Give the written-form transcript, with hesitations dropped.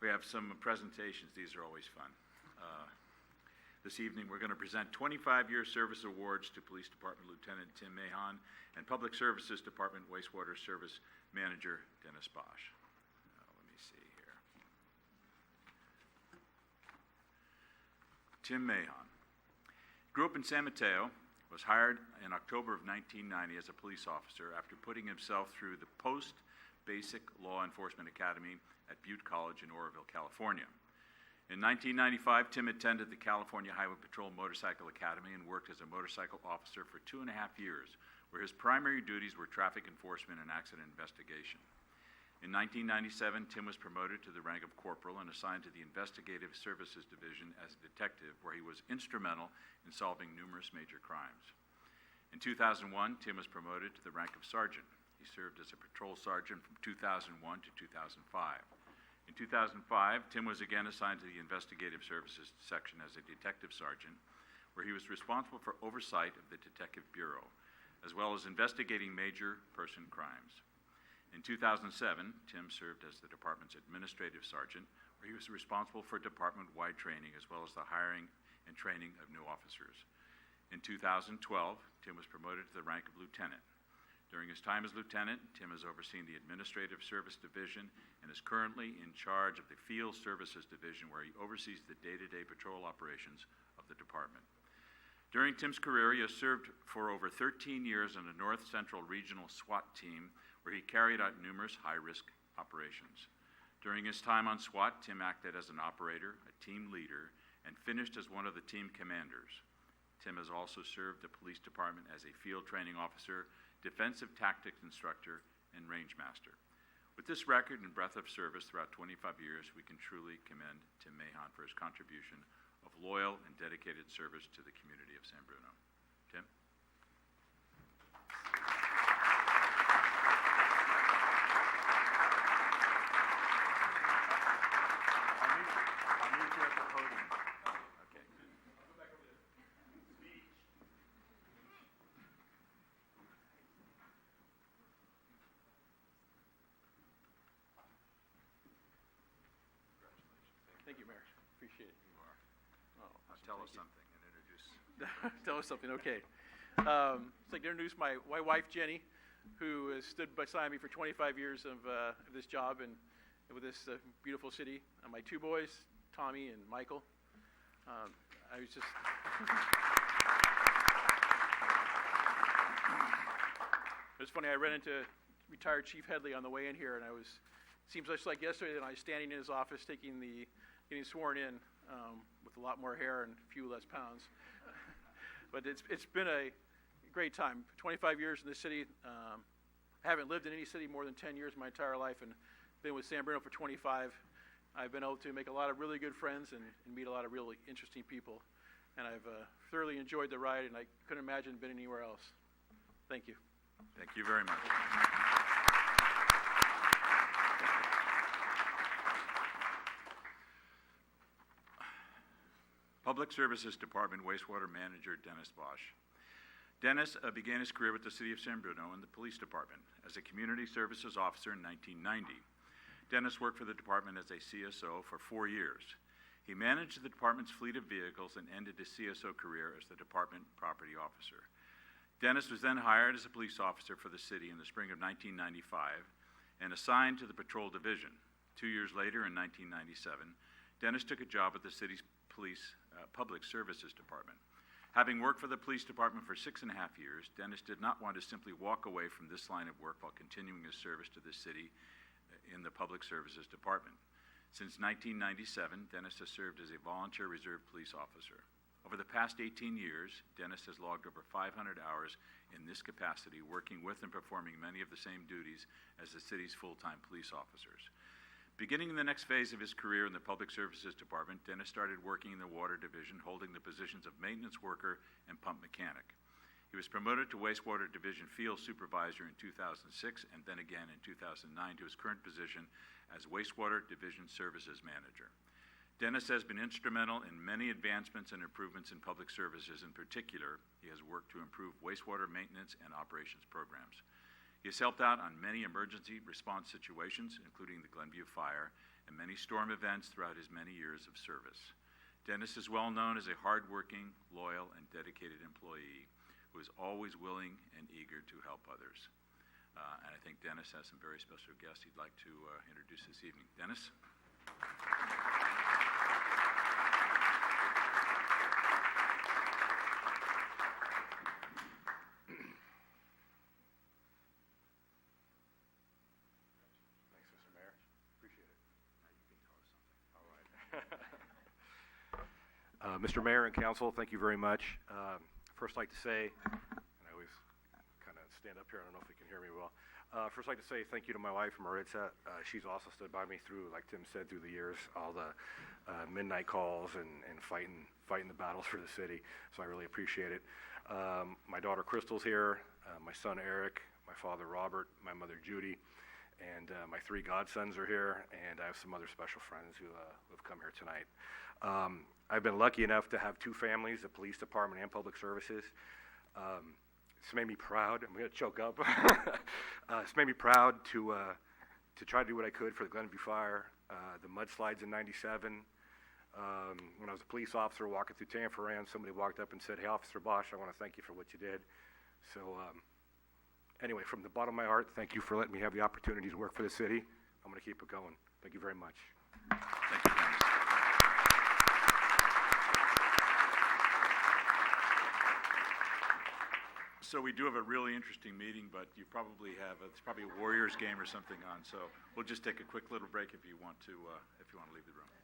We have some presentations. These are always fun. This evening, we're going to present 25-year service awards to Police Department Lieutenant Tim Mahon and Public Services Department Wastewater Service Manager Dennis Bosch. Let me see here. Tim Mahon grew up in San Mateo, was hired in October of 1990 as a police officer after putting himself through the Post-Basic Law Enforcement Academy at Butte College in Oroville, California. In 1995, Tim attended the California Highway Patrol Motorcycle Academy and worked as a motorcycle officer for 2.5 years, where his primary duties were traffic enforcement and accident investigation. In 1997, Tim was promoted to the rank of corporal and assigned to the Investigative Services Division as a detective, where he was instrumental in solving numerous major crimes. In 2001, Tim was promoted to the rank of sergeant. He served as a patrol sergeant from 2001 to 2005. In 2005, Tim was again assigned to the Investigative Services section as a detective sergeant, where he was responsible for oversight of the Detective Bureau, as well as investigating major person crimes. In 2007, Tim served as the department's administrative sergeant, where he was responsible for department-wide training, as well as the hiring and training of new officers. In 2012, Tim was promoted to the rank of lieutenant. During his time as lieutenant, Tim has overseen the Administrative Service Division and is currently in charge of the Field Services Division, where he oversees the day-to-day patrol operations of the department. During Tim's career, he has served for over 13 years on the North Central Regional SWAT team, where he carried out numerous high-risk operations. During his time on SWAT, Tim acted as an operator, a team leader, and finished as one of the team commanders. Tim has also served the police department as a field training officer, defensive tactics instructor, and range master. With this record and breadth of service throughout 25 years, we can truly commend Tim Mahon for his contribution of loyal and dedicated service to the community of San Bruno. Tim? I'll meet you at the podium. Okay. Thank you, Mayor. Appreciate it. You are. Oh, Tell us something and introduce. Tell us something, okay. I'd like to introduce my wife, Jenny, who has stood beside me for 25 years of this job and with this beautiful city. My two boys, Tommy and Michael. I was just... It was funny, I ran into retired Chief Headley on the way in here, and seems just like yesterday that I was standing in his office getting sworn in with a lot more hair and a few less pounds. But it's been a great time. 25 years in this city. I haven't lived in any city more than 10 years my entire life, and been with San Bruno for 25. I've been able to make a lot of really good friends and meet a lot of really interesting people. And I've thoroughly enjoyed the ride, and I couldn't imagine being anywhere else. Thank you. Thank you very much. Public Services Department Wastewater Manager Dennis Bosch. Dennis began his career with the City of San Bruno in the Police Department as a Community Services Officer in 1990. Dennis worked for the department as a CSO for 4 years. He managed the department's fleet of vehicles and ended his CSO career as the Department Property Officer. Dennis was then hired as a police officer for the city in the spring of 1995 and assigned to the Patrol Division. 2 years later, in 1997, Dennis took a job at the city's Public Services Department. Having worked for the police department for 6.5 years, Dennis did not want to simply walk away from this line of work while continuing his service to the city in the Public Services Department. Since 1997, Dennis has served as a volunteer reserve police officer. Over the past 18 years, Dennis has logged over 500 hours in this capacity, working with and performing many of the same duties as the city's full-time police officers. Beginning in the next phase of his career in the Public Services Department, Dennis started working in the Water Division, holding the positions of maintenance worker and pump mechanic. He was promoted to Wastewater Division Field Supervisor in 2006 and then again in 2009 to his current position as Wastewater Division Services Manager. Dennis has been instrumental in many advancements and improvements in public services. In particular, he has worked to improve wastewater maintenance and operations programs. He has helped out on many emergency response situations, including the Glenview Fire, and many storm events throughout his many years of service. Dennis is well known as a hardworking, loyal, and dedicated employee who is always willing and eager to help others. And I think Dennis has some very special guests he'd like to introduce this evening. Dennis? Thanks, Mr. Mayor. Appreciate it. Now you can tell us something. All right. Mr. Mayor and Council, thank you very much. First, I'd like to say, and I always kind of stand up here, I don't know if you can hear me well. First, I'd like to say thank you to my wife, Maritza. She's also stood by me through, like Tim said, through the years, all the midnight calls and fighting the battles for the city, so I really appreciate it. My daughter Crystal's here, my son Eric, my father Robert, my mother Judy, and my three godsons are here, and I have some other special friends who have come here tonight. I've been lucky enough to have two families, the police department and public services. It's made me proud. I'm going to choke up. It's made me proud to try to do what I could for the Glenview Fire, the mudslides in '97. When I was a police officer walking through Tanforan, somebody walked up and said, "Hey, Officer Bosch, I want to thank you for what you did." So anyway, from the bottom of my heart, thank you for letting me have the opportunity to work for the city. I'm going to keep it going. Thank you very much. Thank you, Dennis. So we do have a really interesting meeting, but you probably have, it's probably a Warriors game or something on, so we'll just take a quick little break if you want to leave the room.